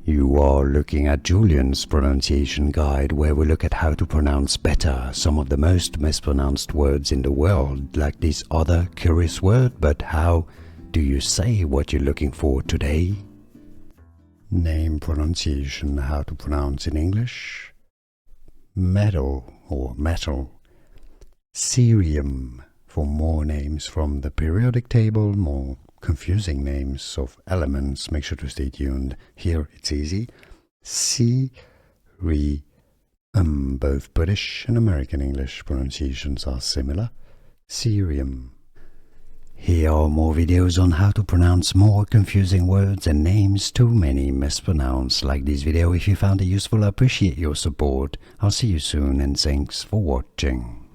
You are looking at Julian's pronunciation guide, where we look at how to pronounce better some of the most mispronounced words in the world, like this other curious word. But how do you say what you're looking for today? Name pronunciation, how to pronounce in English. Metal or metal. Cerium, for more names from the periodic table, more confusing names of elements. Make sure to stay tuned. Here it's easy. Cerium. Both British and American English pronunciations are similar. Cerium. Here are more videos on how to pronounce more confusing words and names too many mispronounced. Like this video if you found it useful. I appreciate your support. I'll see you soon and thanks for watching.